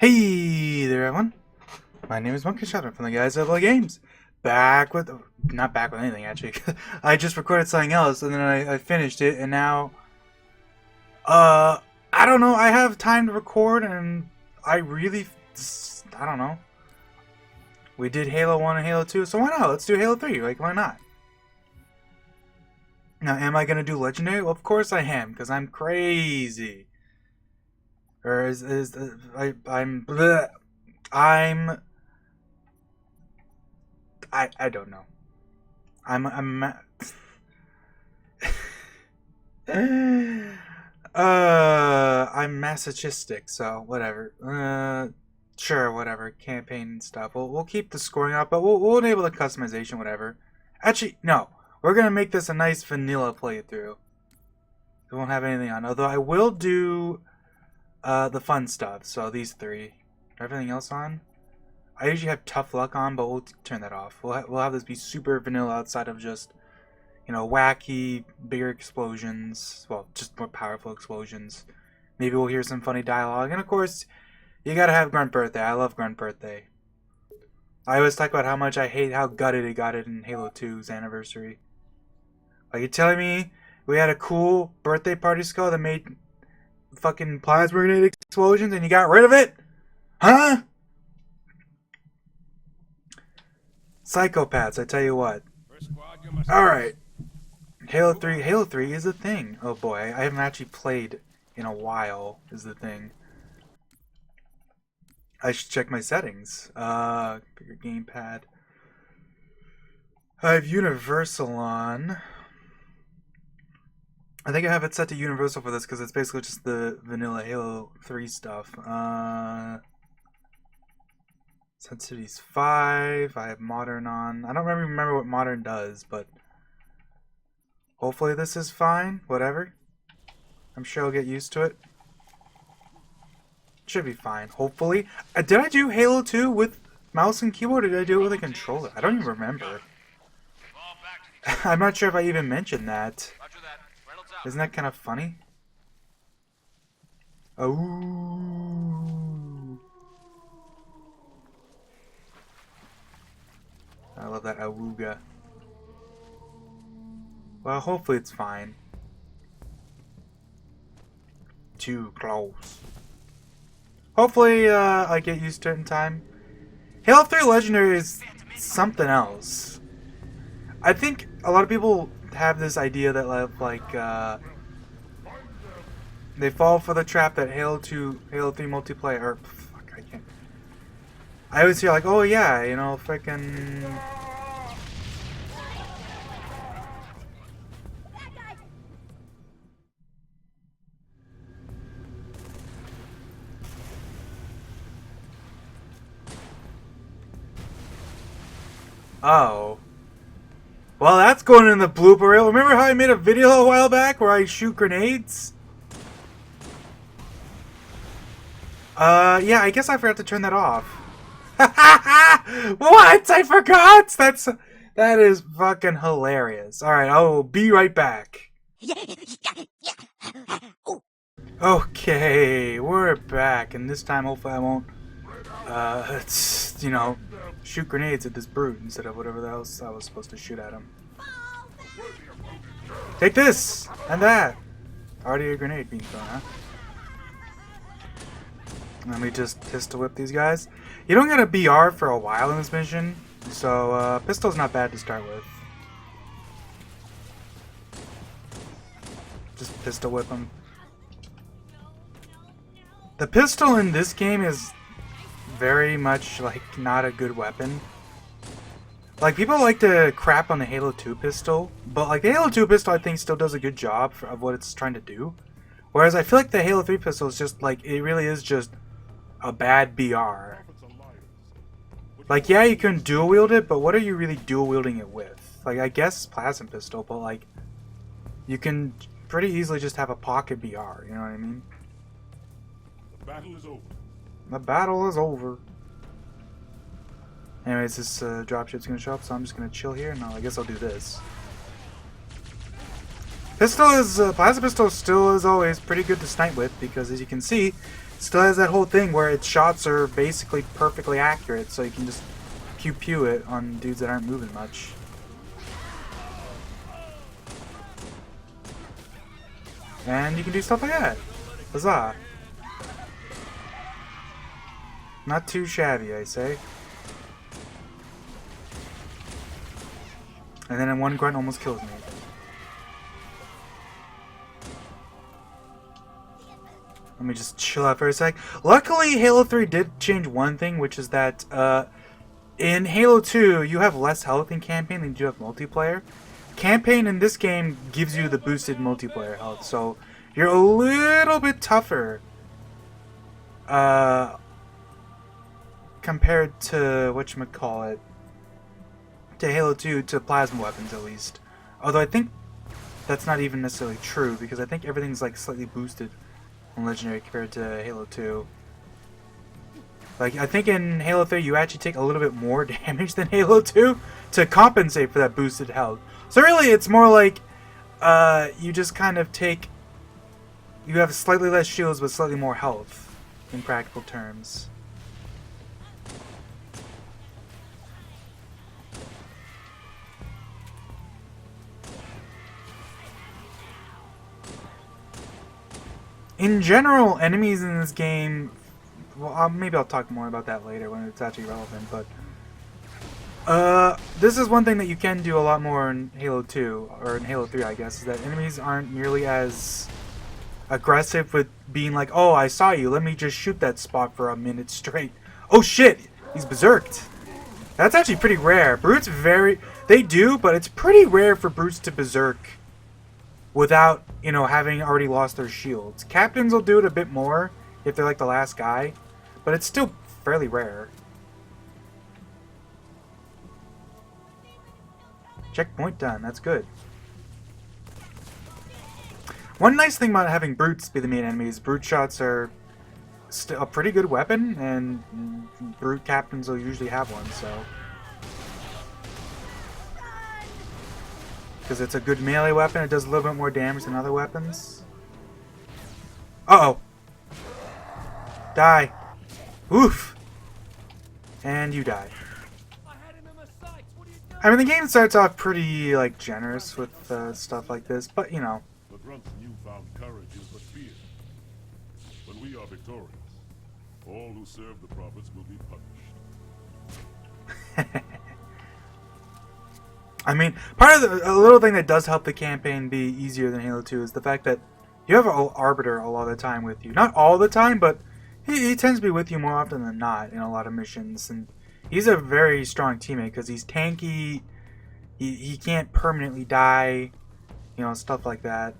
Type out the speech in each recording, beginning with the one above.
Hey there, everyone. My name is Monkey Shadow from the guys that play games. Back with, not back with anything actually. I just recorded something else and then I finished it, and now, I don't know. I have time to record, and I don't know. We did Halo 1 and Halo 2, so why not? Let's do Halo 3. Like, why not? Now, am I gonna do Legendary? Well, of course I am, because I'm crazy. Or I'm bleh. I don't know. I'm masochistic, so whatever. Sure, whatever. Campaign and stuff. We'll keep the scoring up, but we'll enable the customization, whatever. Actually, no. We're gonna make this a nice vanilla playthrough. It won't have anything on. Although I will do the fun stuff. So these three. Everything else on? I usually have tough luck on, but we'll turn that off. We'll have this be super vanilla outside of just, you know, wacky, bigger explosions. Well, just more powerful explosions. Maybe we'll hear some funny dialogue. And of course, you gotta have Grunt Birthday. I love Grunt Birthday. I always talk about how much I hate how gutted it got it in Halo 2's anniversary. Are you telling me we had a cool birthday party skull that made fucking plasma grenade explosions and you got rid of it? Huh? Psychopaths, I tell you what. Alright. Halo 3. Halo 3 is a thing. Oh boy, I haven't actually played in a while, is the thing. I should check my settings. Bigger gamepad. I have Universal on. I think I have it set to Universal for this because it's basically just the vanilla Halo 3 stuff. Sensitivity's 5. I have Modern on. I don't remember what Modern does, but hopefully this is fine. Whatever. I'm sure I'll get used to it. Should be fine. Hopefully. Did I do Halo 2 with mouse and keyboard, or did I do it with a controller? I don't even remember. I'm not sure if I even mentioned that. Isn't that kind of funny? Oh. I love that awooga. Well, hopefully it's fine. Too close. Hopefully, I get used to it in time. Halo 3 Legendary is something else. I think a lot of people have this idea that they fall for the trap that Halo 2, Halo 3 multiplayer, or fuck, I can't. I always hear like, oh yeah, you know, frickin'. Oh. Well, that's going in the blooper reel. Remember how I made a video a while back where I shoot grenades? Yeah, I guess I forgot to turn that off. What? I forgot? That is fucking hilarious. Alright, I will be right back. Okay, we're back, and this time hopefully I won't, you know, shoot grenades at this brute instead of whatever else I was supposed to shoot at him. Take this! And that! Already a grenade being thrown, huh? Let me just pistol whip these guys. You don't get a BR for a while in this mission, so pistol's not bad to start with. Just pistol whip them. The pistol in this game is very much like not a good weapon. Like, people like to crap on the Halo 2 pistol, but like the Halo 2 pistol I think still does a good job of what it's trying to do. Whereas I feel like the Halo 3 pistol is just like, it really is just a bad BR. Like, yeah, you can dual wield it, but what are you really dual wielding it with? Like, I guess plasma pistol, but like, you can pretty easily just have a pocket BR, you know what I mean? The battle is over. The battle is over. Anyways, this dropship's gonna show up, so I'm just gonna chill here, and I guess I'll do this. Pistol is, plasma pistol still, as always, pretty good to snipe with, because as you can see, Still has that whole thing where its shots are basically perfectly accurate, so you can just pew pew it on dudes that aren't moving much. And you can do stuff like that. Huzzah. Not too shabby, I say. And then one grunt almost kills me. Let me just chill out for a sec. Luckily, Halo 3 did change one thing, which is that in Halo 2, you have less health in campaign than you do have multiplayer. Campaign in this game gives you the boosted multiplayer health, so you're a little bit tougher compared to whatchamacallit, to Halo 2, to plasma weapons at least. Although I think that's not even necessarily true, because I think everything's like slightly boosted on Legendary compared to Halo 2. Like, I think in Halo 3 you actually take a little bit more damage than Halo 2 to compensate for that boosted health. So really it's more like you just kind of take... You have slightly less shields but slightly more health in practical terms. In general, enemies in this game... Well, maybe I'll talk more about that later when it's actually relevant, but... this is one thing that you can do a lot more in Halo 2, or in Halo 3, I guess, is that enemies aren't nearly as aggressive with being like, oh, I saw you, let me just shoot that spot for a minute straight. Oh shit! He's berserked! That's actually pretty rare. Brutes they do, but it's pretty rare for brutes to berserk without, you know, having already lost their shields. Captains will do it a bit more if they're like the last guy, but it's still fairly rare. Checkpoint done, that's good. One nice thing about having brutes be the main enemies, brute shots are still a pretty good weapon, and brute captains will usually have one, so... Because it's a good melee weapon, it does a little bit more damage than other weapons. Uh-oh! Die! Oof! And you die. I mean, the game starts off pretty, like, generous with stuff like this, but, you know. The Grunt's newfound courage is but fear. When we are victorious, all who serve the prophets will be punished. I mean, part of a little thing that does help the campaign be easier than Halo 2 is the fact that you have an Arbiter a lot of the time with you. Not all the time, but he tends to be with you more often than not in a lot of missions. And he's a very strong teammate because he's tanky, he can't permanently die, you know, stuff like that.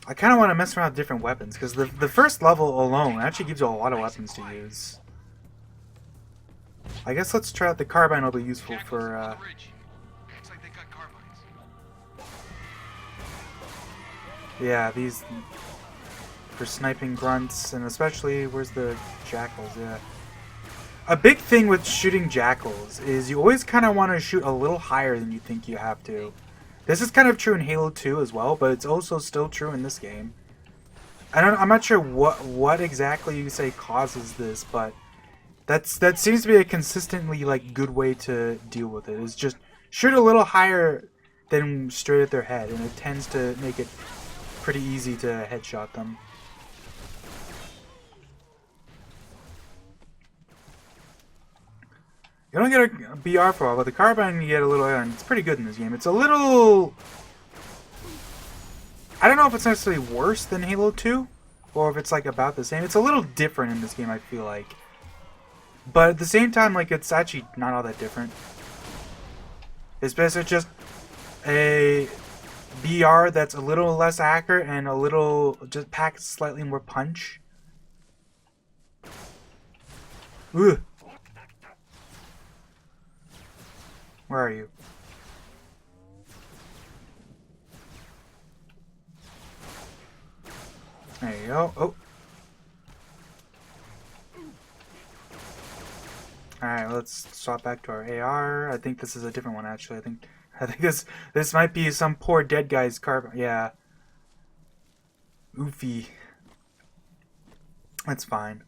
I kind of want to mess around with different weapons because the first level alone actually gives you a lot of weapons to use. I guess let's try out the carbine. Will be useful for Looks like they got carbines. yeah, these for sniping grunts, and especially where's the jackals? Yeah, a big thing with shooting jackals is you always kind of want to shoot a little higher than you think you have to. This is kind of true in Halo 2 as well, but it's also still true in this game. I'm not sure what exactly you say causes this, but that seems to be a consistently like good way to deal with it. Is just shoot a little higher than straight at their head, and it tends to make it pretty easy to headshot them. You don't get a BR for all, but the carbine you get a little, and it's pretty good in this game. It's a little... I don't know if it's necessarily worse than Halo 2, or if it's like about the same. It's a little different in this game, I feel like. But at the same time, like, it's actually not all that different. It's basically just a BR that's a little less accurate and a little, just packs slightly more punch. Ugh. Where are you? There you go. Oh. Alright, let's swap back to our AR. I think this is a different one, actually. I think this might be some poor dead guy's carbine. Yeah. Oofy. That's fine.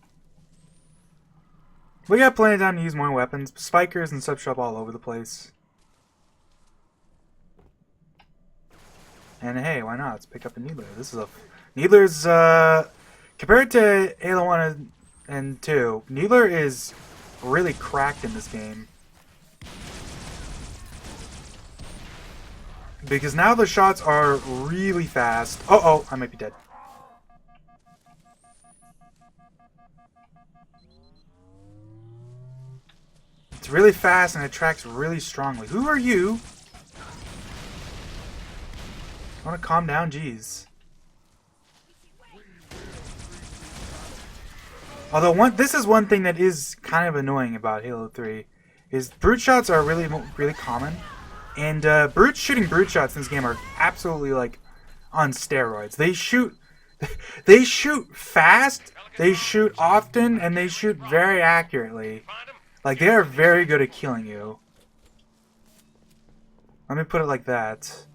We got plenty of time to use more weapons. Spikers and stuff show up all over the place. And hey, why not? Let's pick up a Needler. This is a... Needler's, compared to Halo 1 and 2, Needler is really cracked in this game. Because now the shots are really fast. Oh, I might be dead. It's really fast and it tracks really strongly. Who are you? I want to calm down, jeez. Although this is one thing that is kind of annoying about Halo 3, is brute shots are really common, and shooting brute shots in this game are absolutely like on steroids. They shoot fast, they shoot often, and they shoot very accurately. Like they are very good at killing you. Let me put it like that.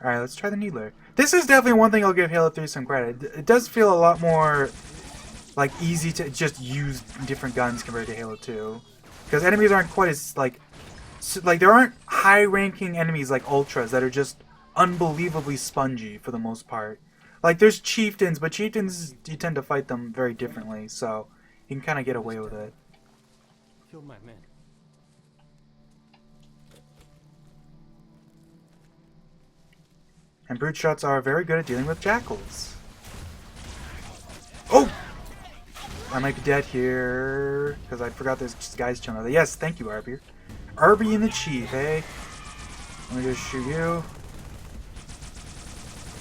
Alright, let's try the Needler. This is definitely one thing I'll give Halo 3 some credit. It does feel a lot more like easy to just use different guns compared to Halo 2. Because enemies aren't quite as like there aren't high-ranking enemies like Ultras that are just unbelievably spongy for the most part. Like there's Chieftains, but Chieftains you tend to fight them very differently, so you can kind of get away with it. Kill my men. And brute shots are very good at dealing with jackals. Oh! I might be dead here because I forgot there's just guys chilling over there. Yes, thank you, Arby. Arby and the Chief, eh? Let me just shoot you.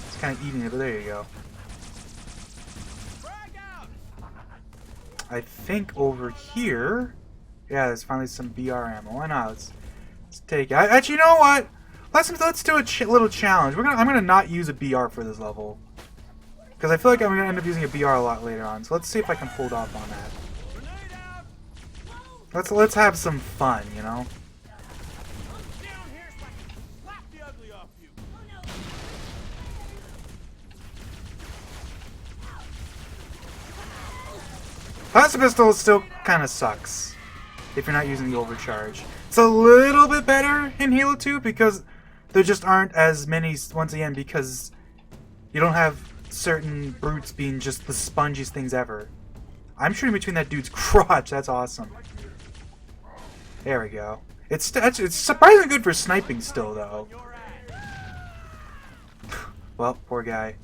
It's kind of eating it, but there you go. I think over here, yeah, there's finally some BR ammo. Why not? Let's take it. Actually, you know what? Let's do a little challenge. I'm gonna not use a BR for this level because I feel like I'm gonna end up using a BR a lot later on. So let's see if I can hold off on that. Let's have some fun, you know. Plasma pistol still kind of sucks if you're not using the overcharge. It's a little bit better in Halo 2 because there just aren't as many, once again, because you don't have certain brutes being just the spongiest things ever. I'm shooting between that dude's crotch. That's awesome. There we go. It's surprisingly good for sniping still, though. Well, poor guy.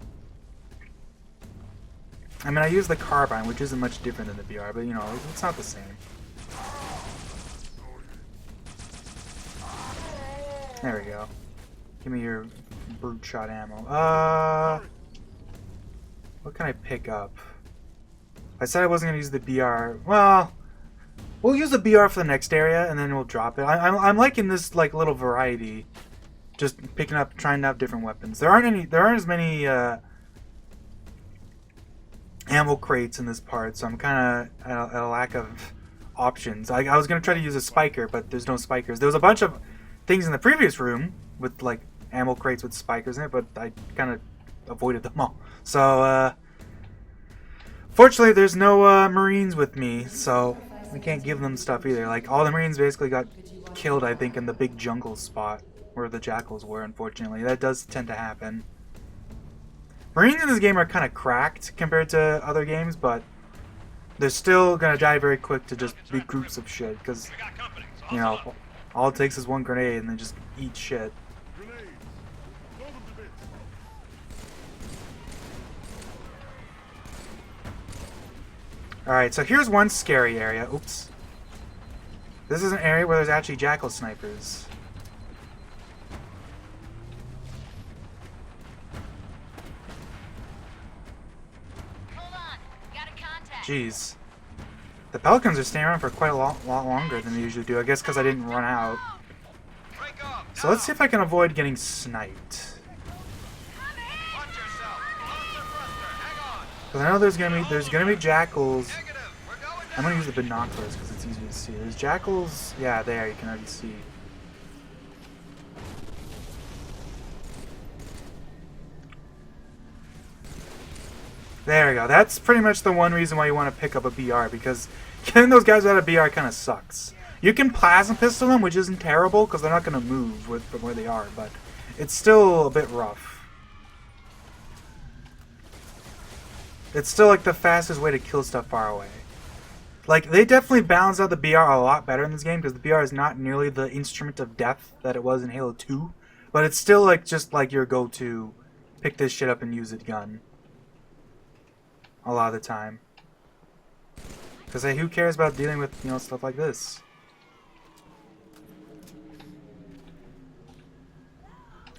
I mean, I use the carbine, which isn't much different than the BR, but, you know, it's not the same. There we go. Give me your brute shot ammo. What can I pick up? I said I wasn't going to use the BR. Well, we'll use the BR for the next area, and then we'll drop it. I'm liking this, like, little variety. Just picking up, trying out different weapons. There aren't as many, ammo crates in this part, so I'm kind of at a lack of options. I was going to try to use a spiker, but there's no spikers. There was a bunch of things in the previous room with like ammo crates with spikers in it, but I kind of avoided them all. So fortunately there's no Marines with me, so we can't give them stuff either. Like all the Marines basically got killed, I think, in the big jungle spot where the jackals were. Unfortunately, that does tend to happen. Marines in this game are kind of cracked compared to other games, but they're still gonna die very quick to just big groups of shit because, you know, all it takes is one grenade and they just eat shit. Alright, so here's one scary area. Oops. This is an area where there's actually jackal snipers. Jeez. The Pelicans are staying around for quite a lot longer than they usually do. I guess because I didn't run out. So let's see if I can avoid getting sniped. Because I know there's gonna be jackals. I'm gonna use the binoculars because it's easy to see. There's jackals. Yeah, there you can already see. There we go. That's pretty much the one reason why you want to pick up a BR, because getting those guys out of BR kind of sucks. You can plasma pistol them, which isn't terrible, because they're not going to move from where they are, but it's still a bit rough. It's still like the fastest way to kill stuff far away. Like, they definitely balance out the BR a lot better in this game, because the BR is not nearly the instrument of death that it was in Halo 2, but it's still like just like your go-to pick this shit up and use it gun. A lot of the time. Because hey, who cares about dealing with, you know, stuff like this?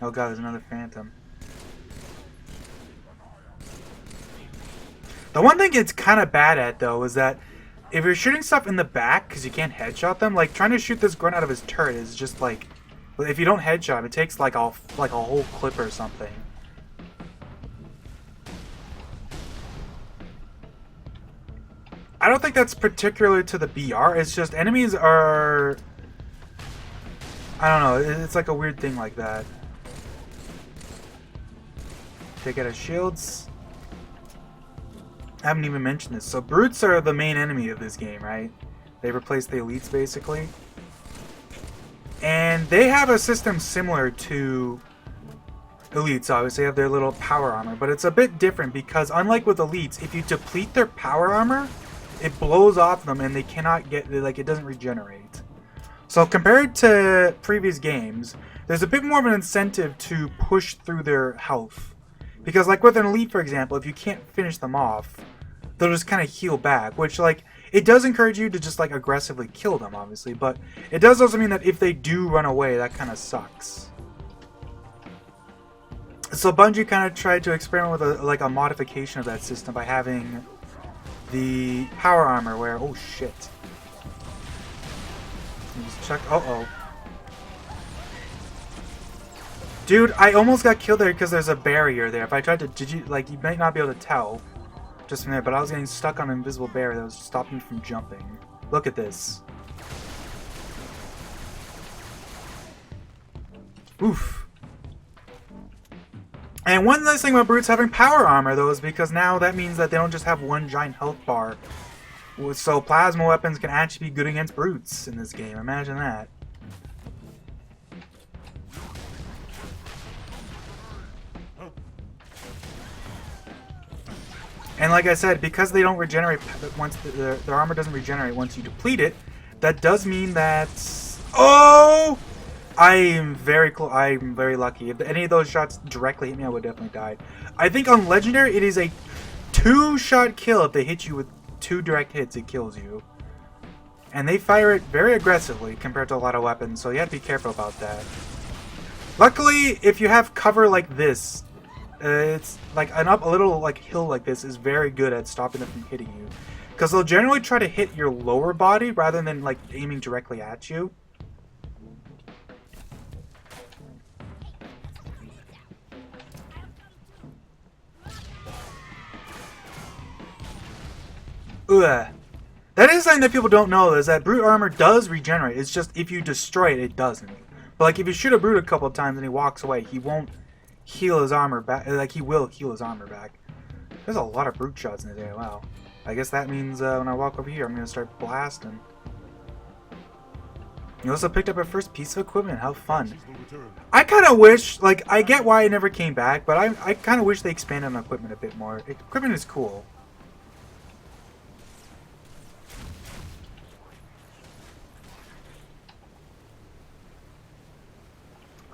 Oh god, there's another Phantom. The one thing it's kind of bad at, though, is that if you're shooting stuff in the back, because you can't headshot them, like, trying to shoot this grunt out of his turret is just like... If you don't headshot him, it takes like a whole clip or something. I don't think that's particular to the BR. It's just enemies are... I don't know. It's like a weird thing like that. Take out his shields. I haven't even mentioned this. So brutes are the main enemy of this game, right? They replace the elites, basically. And they have a system similar to elites, obviously. They have their little power armor. But it's a bit different because, unlike with elites, if you deplete their power armor, it blows off them and they cannot get, like, it doesn't regenerate. So compared to previous games, there's a bit more of an incentive to push through their health. Because, like, with an elite, for example, if you can't finish them off, they'll just kind of heal back, which, like, it does encourage you to just, like, aggressively kill them, obviously, but it does also mean that if they do run away, that kind of sucks. So Bungie kind of tried to experiment with a modification of that system by having the power armor where, oh shit. Just check, uh-oh. Dude, I almost got killed there because there's a barrier there. If I tried to, you might not be able to tell just from there, but I was getting stuck on an invisible barrier that was stopping me from jumping. Look at this. Oof. And one nice thing about brutes having power armor, though, is because now that means that they don't just have one giant health bar. So plasma weapons can actually be good against brutes in this game. Imagine that. And like I said, because they don't regenerate once their armor doesn't regenerate once you deplete it, that does mean that... Oh! I'm very lucky. If any of those shots directly hit me, I would definitely die. I think on Legendary, it is a 2-shot kill. If they hit you with 2 direct hits, it kills you. And they fire it very aggressively compared to a lot of weapons, so you have to be careful about that. Luckily, if you have cover like this, it's like a little like hill like this is very good at stopping them from hitting you. Because they'll generally try to hit your lower body rather than like aiming directly at you. Ugh. That is something that people don't know, is that brute armor does regenerate. It's just if you destroy it, it doesn't. But like if you shoot a brute a couple of times and he walks away, he won't heal his armor back. Like he will heal his armor back. There's a lot of brute shots in the day. Wow. I guess that means when I walk over here, I'm gonna start blasting. You also picked up a first piece of equipment. How fun. I kind of wish, like, I get why it never came back, but I kind of wish they expanded on equipment a bit more. Equipment is cool.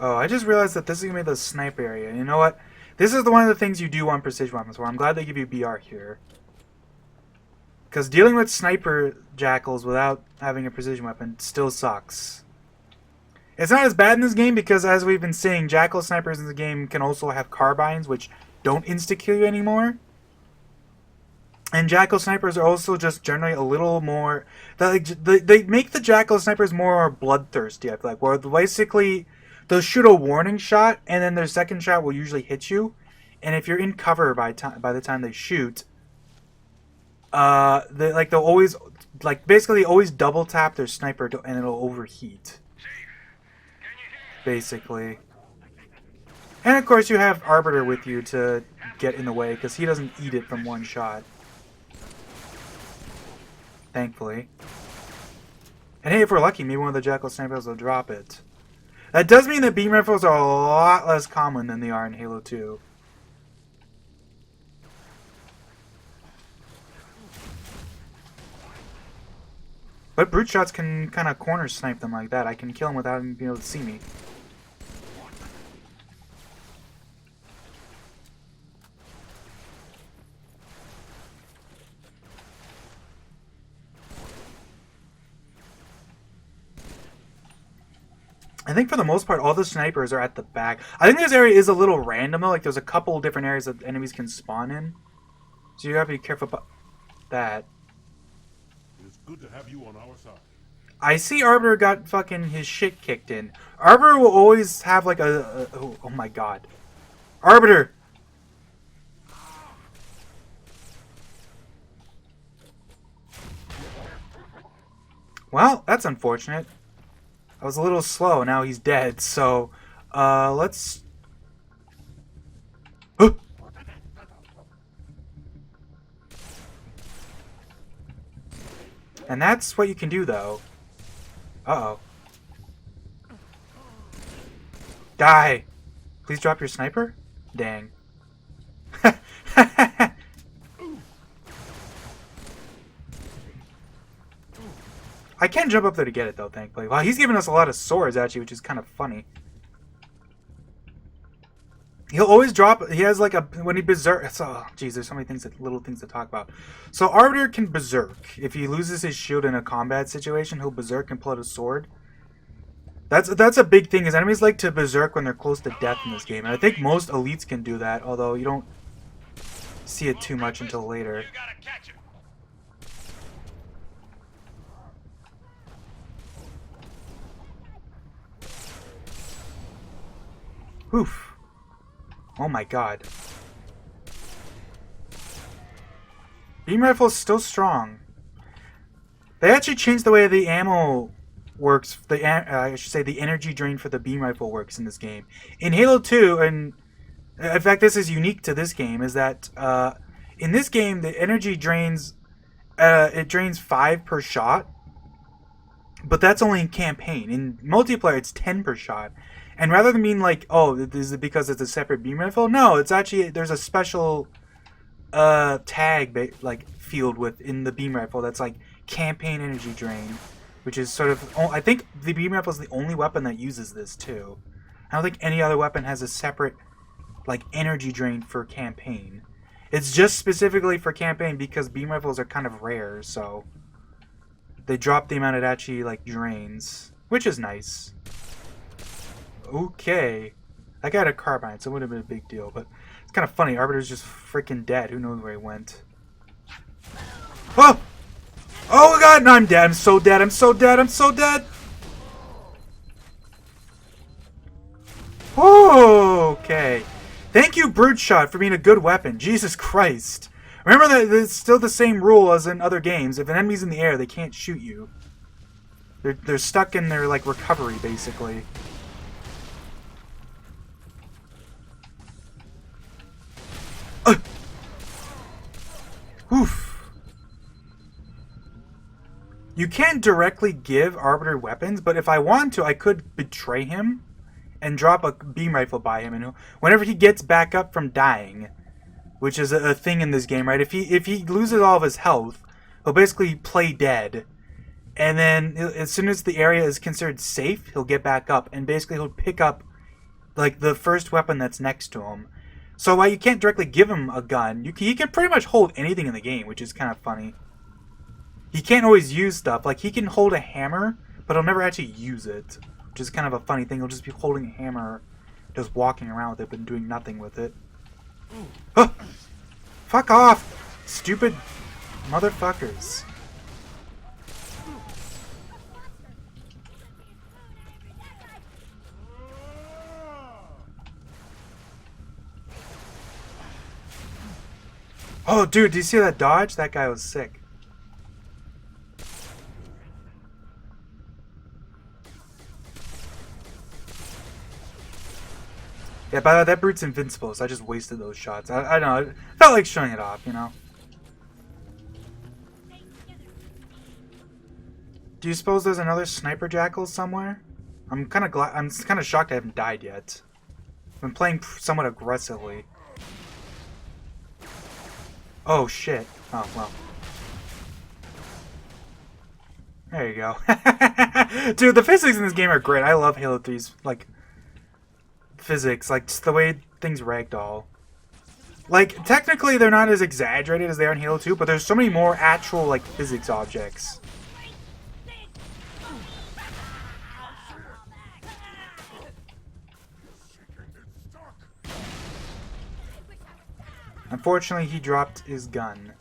Oh, I just realized that this is going to be the sniper area. You know what? This is one of the things you do on precision weapons for. I'm glad they give you BR here. Because dealing with sniper jackals without having a precision weapon still sucks. It's not as bad in this game because, as we've been seeing, jackal snipers in the game can also have carbines, which don't insta-kill you anymore. And jackal snipers are also just generally a little more... They make the jackal snipers more bloodthirsty, I feel like. Where basically... they'll shoot a warning shot, and then their second shot will usually hit you. And if you're in cover by the time they shoot, they'll always basically always double tap their sniper and it'll overheat. Basically. And of course you have Arbiter with you to get in the way because he doesn't eat it from one shot. Thankfully. And hey, if we're lucky, maybe one of the Jackal snipers will drop it. That does mean that beam rifles are a lot less common than they are in Halo 2. But brute shots can kind of corner snipe them like that. I can kill him without him being able to see me. I think for the most part, all the snipers are at the back. I think this area is a little random though. Like there's a couple different areas that enemies can spawn in. So you gotta be careful about that. It is good to have you on our side. I see Arbiter got fucking his shit kicked in. Arbiter will always have like oh my god. Arbiter! Well, that's unfortunate. I was a little slow, now he's dead, so let's and that's what you can do though. Uh-oh. Die! Please drop your sniper? Dang. I can jump up there to get it though, thankfully. Wow, he's giving us a lot of swords actually, which is kind of funny. He'll always drop. He has like a when he berserk. Oh, jeez, there's so many things little things to talk about. So Arbiter can berserk if he loses his shield in a combat situation. He'll berserk and pull out a sword. That's a big thing. Is enemies like to berserk when they're close to death in this game, and I think most elites can do that. Although you don't see it too much until later. You gotta catch him. Oof. Oh my god. Beam rifle is still strong. They actually changed the way the ammo works. I should say the energy drain for the beam rifle works in this game. In Halo 2, and in fact this is unique to this game, is that in this game the energy drains, it drains 5 per shot. But that's only in campaign. In multiplayer it's 10 per shot. And rather than being like, oh, is it because it's a separate beam rifle? No, it's actually, there's a special tag like field within the beam rifle that's like campaign energy drain, which is sort of, I think the beam rifle is the only weapon that uses this too. I don't think any other weapon has a separate like energy drain for campaign. It's just specifically for campaign because beam rifles are kind of rare, so they drop the amount it actually like drains, which is nice. Okay. I got a carbine, so it would have been a big deal, but it's kind of funny. Arbiter's just freaking dead. Who knows where he went? Oh! Oh god, no, I'm dead. I'm so dead. I'm so dead. I'm so dead. Oh, okay. Thank you, Brute Shot, for being a good weapon. Jesus Christ. Remember that it's still the same rule as in other games. If an enemy's in the air, they can't shoot you. They're stuck in their, like, recovery, basically. Oof. You can't directly give Arbiter weapons, but if I want to, I could betray him and drop a beam rifle by him, and whenever he gets back up from dying, which is a thing in this game, right? If he loses all of his health, he'll basically play dead, and then as soon as the area is considered safe, he'll get back up, and basically he'll pick up like the first weapon that's next to him. So while you can't directly give him a gun, he can pretty much hold anything in the game, which is kind of funny. He can't always use stuff. Like, he can hold a hammer, but he'll never actually use it, which is kind of a funny thing. He'll just be holding a hammer, just walking around with it, but doing nothing with it. Oh! Fuck off, stupid motherfuckers. Oh, dude, do you see that dodge? That guy was sick. Yeah, by the way, that brute's invincible, so I just wasted those shots. I don't know. I felt like showing it off, you know? Do you suppose there's another sniper jackal somewhere? I'm kind of shocked I haven't died yet. I've been playing somewhat aggressively. Oh shit. Oh well. There you go. Dude, the physics in this game are great. I love Halo 3's like physics, like just the way things ragdoll. Like technically they're not as exaggerated as they are in Halo 2, but there's so many more actual like physics objects. Unfortunately, he dropped his gun.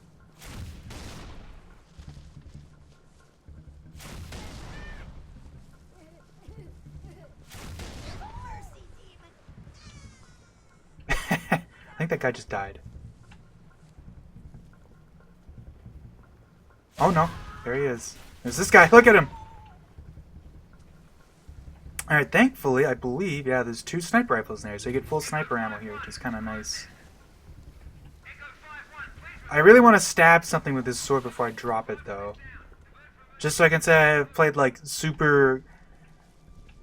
I think that guy just died. Oh no, there he is. There's this guy, look at him! Alright, thankfully, I believe, yeah, there's 2 sniper rifles in there, so you get full sniper ammo here, which is kind of nice. I really want to stab something with this sword before I drop it, though. Just so I can say I've played, like, super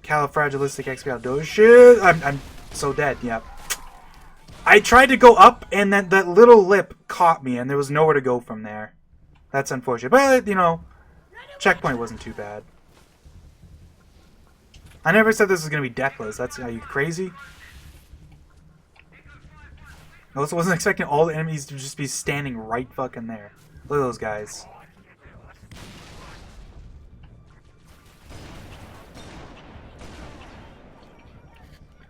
califragilisticexpialidocious. I'm so dead, yep. I tried to go up, and then that little lip caught me, and there was nowhere to go from there. That's unfortunate. But, you know, checkpoint wasn't too bad. I never said this was going to be deathless. Are you crazy? I also wasn't expecting all the enemies to just be standing right fucking there. Look at those guys.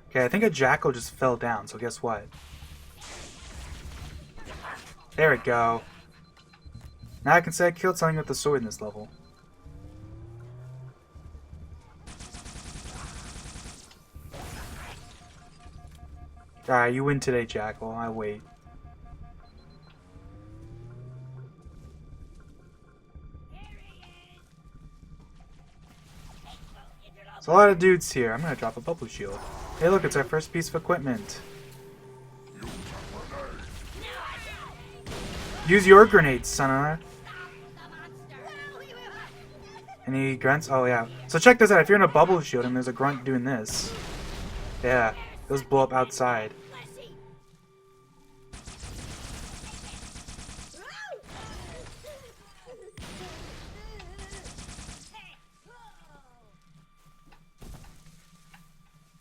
Okay, I think a jackal just fell down, so guess what? There we go. Now I can say I killed something with the sword in this level. Alright, you win today, Jackal. I wait. There's a lot of dudes here. I'm gonna drop a bubble shield. Hey look, it's our first piece of equipment. Use your grenades, son. Any grunts? Oh yeah. So check this out. If you're in a bubble shield and there's a grunt doing this. Yeah. Those blow up outside.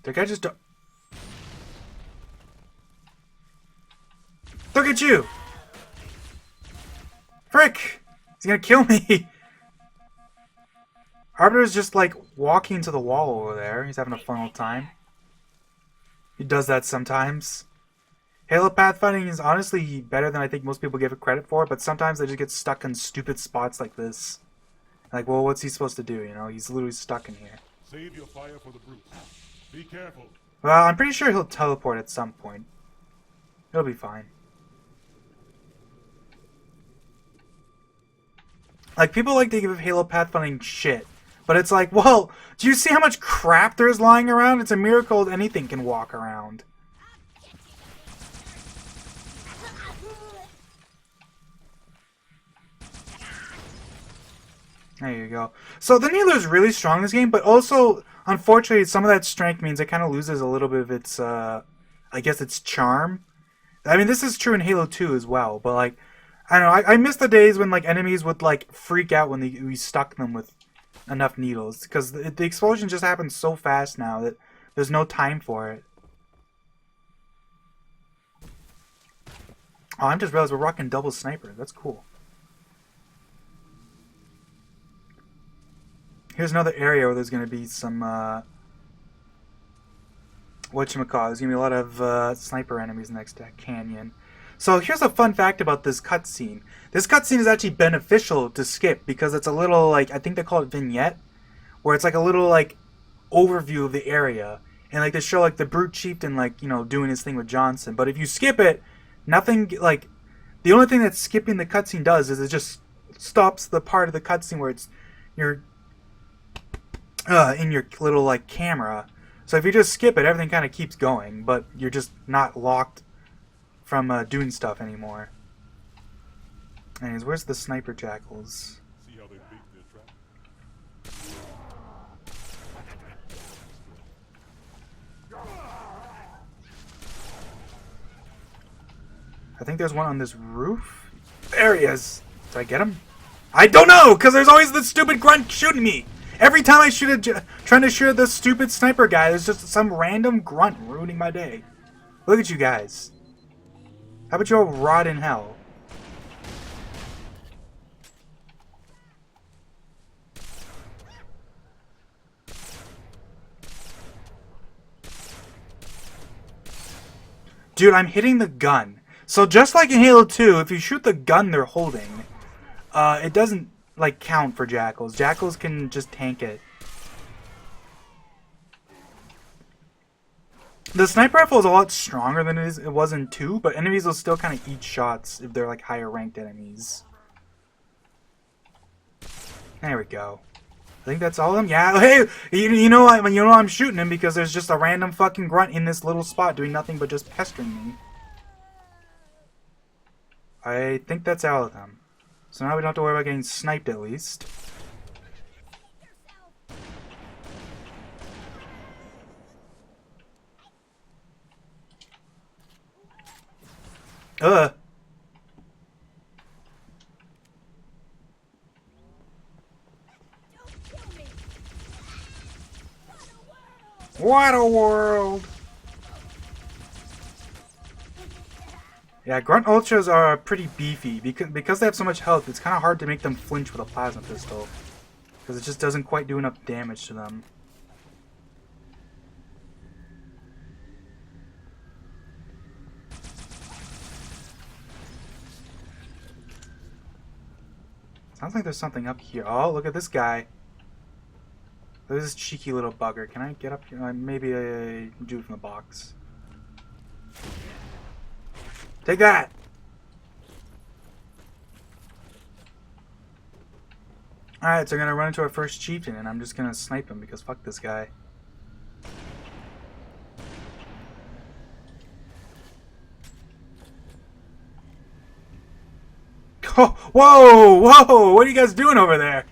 The guy just Look at you! Frick! He's gonna kill me! Arbiter's just like walking to the wall over there. He's having a fun old time. He does that sometimes. Halo pathfinding is honestly better than I think most people give it credit for, but sometimes they just get stuck in stupid spots like this. Like, well, what's he supposed to do, you know? He's literally stuck in here. Save your fire for the brutes. Be careful. Well, I'm pretty sure he'll teleport at some point. It'll be fine. Like, people like to give Halo pathfinding shit. But it's like, well, do you see how much crap there is lying around? It's a miracle anything can walk around. There you go. So the Needler is really strong in this game, but also, unfortunately, some of that strength means it kind of loses a little bit of its, I guess, its charm. I mean, this is true in Halo 2 as well, but, like, I don't know, I miss the days when, like, enemies would, like, freak out when we stuck them with enough needles, because the explosion just happens so fast now that there's no time for it. Oh, I just realized we're rocking double sniper. That's cool. Here's another area where there's going to be some, whatchamacallit, there's going to be a lot of sniper enemies next to that canyon. So here's a fun fact about this cutscene. This cutscene is actually beneficial to skip because it's a little, like, I think they call it vignette, where it's like a little, like, overview of the area. And, like, they show, like, the Brute Chieftain, like, you know, doing his thing with Johnson. But if you skip it, nothing, like, the only thing that skipping the cutscene does is it just stops the part of the cutscene where it's, you're, in your little, like, camera. So if you just skip it, everything kind of keeps going, but you're just not locked from doing stuff anymore. Anyways, where's the sniper jackals? See how they bait their trap? I think there's one on this roof. There he is. Did I get him? I don't know, because there's always this stupid grunt shooting me. Every time I trying to shoot this stupid sniper guy, there's just some random grunt ruining my day. Look at you guys. How about you all rot in hell? Dude, I'm hitting the gun. So just like in Halo 2, if you shoot the gun they're holding, it doesn't like count for jackals. Jackals can just tank it. The sniper rifle is a lot stronger than it was in 2, but enemies will still kind of eat shots if they're like higher ranked enemies. There we go. I think that's all of them. Yeah, hey, you know I'm shooting him because there's just a random fucking grunt in this little spot doing nothing but just pestering me. I think that's all of them. So now we don't have to worry about getting sniped at least. Ugh. What a world! Yeah, Grunt Ultras are pretty beefy. Because they have so much health, it's kind of hard to make them flinch with a plasma pistol. Because it just doesn't quite do enough damage to them. Sounds like there's something up here. Oh, look at this guy. Look at this cheeky little bugger. Can I get up here? Maybe I do it from the box. Take that! Alright, so we're gonna run into our first chieftain, and I'm just gonna snipe him because fuck this guy. Oh, whoa! Whoa! What are you guys doing over there?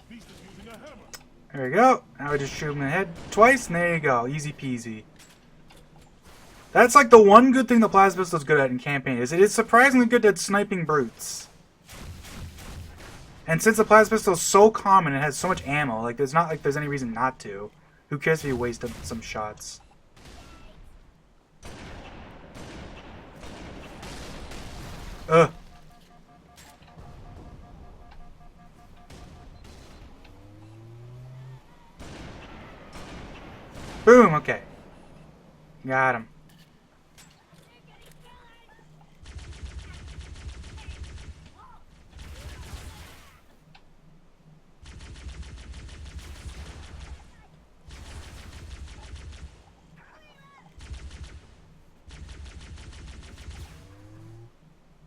Beast is using a hammer. There we go. Now we just shoot him in the head twice, and there you go. Easy peasy. That's like the one good thing the plasma pistol is good at in campaign, is it is surprisingly good at sniping brutes. And since the plasma pistol is so common and has so much ammo, like there's not like there's any reason not to. Who cares if you waste some shots? Ugh. Boom, okay. Got him.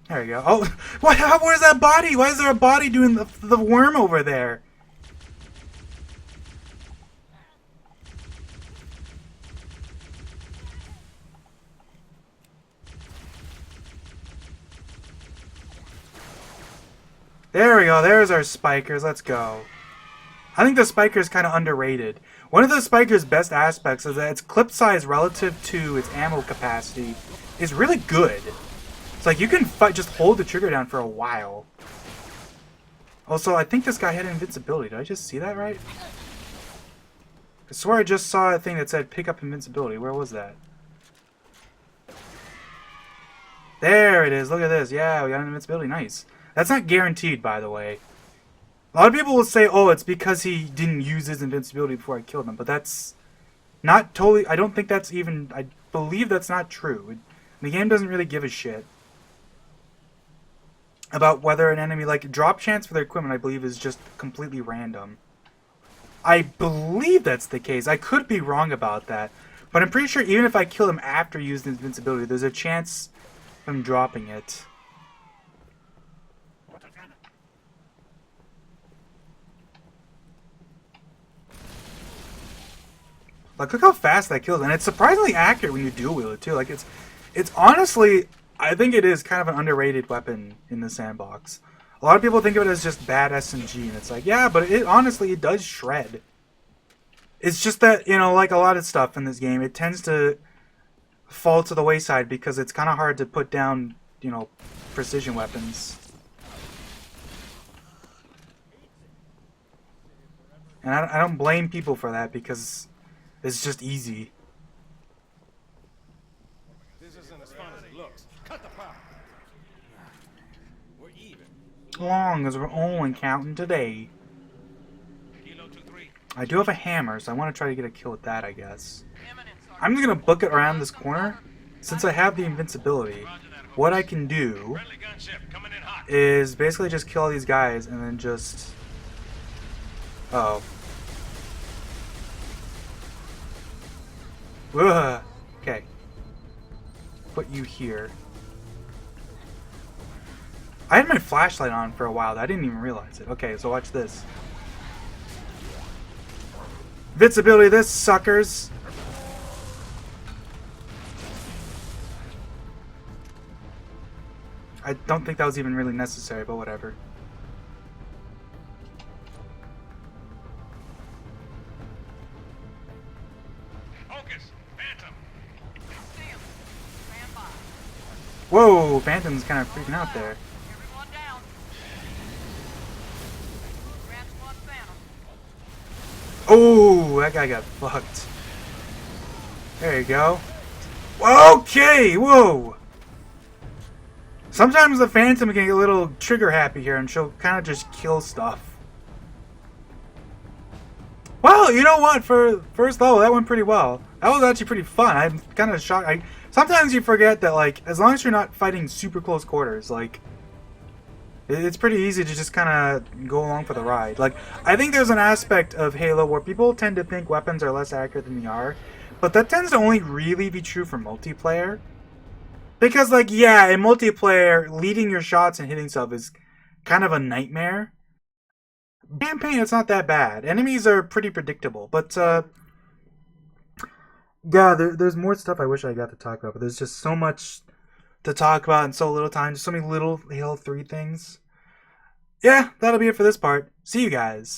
There we go. Oh, where's that body? Why is there a body doing the worm over there? There we go. There's our spikers. Let's go. I think the spiker is kind of underrated. One of the spiker's best aspects is that its clip size relative to its ammo capacity is really good. It's like you can just hold the trigger down for a while. Also, I think this guy had invincibility. Did I just see that right? I swear I just saw a thing that said pick up invincibility. Where was that? There it is. Look at this. Yeah, we got an invincibility. Nice. That's not guaranteed, by the way. A lot of people will say, oh, it's because he didn't use his invincibility before I killed him. But that's not totally... I don't think that's even... I believe that's not true. The game doesn't really give a shit about whether an enemy... Like, drop chance for their equipment, I believe, is just completely random. I believe that's the case. I could be wrong about that. But I'm pretty sure even if I kill him after using invincibility, there's a chance of him dropping it. Like, look how fast that kills, and it's surprisingly accurate when you dual wield it too. Like, it's honestly, I think it is kind of an underrated weapon in the sandbox. A lot of people think of it as just bad SMG, and it's like, yeah, but it honestly, it does shred. It's just that, you know, like a lot of stuff in this game, it tends to fall to the wayside because it's kind of hard to put down, you know, precision weapons. And I don't blame people for that because it's just easy. This isn't as fun as it looks. Cut the power. We're even. As long as we're only counting today. Kilo 2-3. I do have a hammer, so I want to try to get a kill with that, I guess. I'm just going to book it around this corner. Since I have the invincibility, what I can do Friendly gunship coming in hot. is basically just kill all these guys and then just... Uh-oh. Ugh. Okay. Put you here. I had my flashlight on for a while. I didn't even realize it. Okay, so watch this. Invincibility, this suckers. I don't think that was even really necessary, but whatever. Focus. Phantom. Whoa, Phantom's kind of freaking out there. Everyone down. Grand Squad Phantom. Oh, that guy got fucked. There you go. Okay, whoa. Sometimes the Phantom can get a little trigger happy here and she'll kind of just kill stuff. Well, you know what? For first level, that went pretty well. That was actually pretty fun. I'm kind of shocked. Sometimes you forget that, like, as long as you're not fighting super close quarters, like, it's pretty easy to just kind of go along for the ride. Like, I think there's an aspect of Halo where people tend to think weapons are less accurate than they are, but that tends to only really be true for multiplayer. Because, like, yeah, in multiplayer, leading your shots and hitting stuff is kind of a nightmare. Campaign, it's not that bad. Enemies are pretty predictable, but, yeah, there's more stuff I wish I got to talk about, but there's just so much to talk about in so little time. Just so many little Halo 3 things. Yeah, that'll be it for this part. See you guys.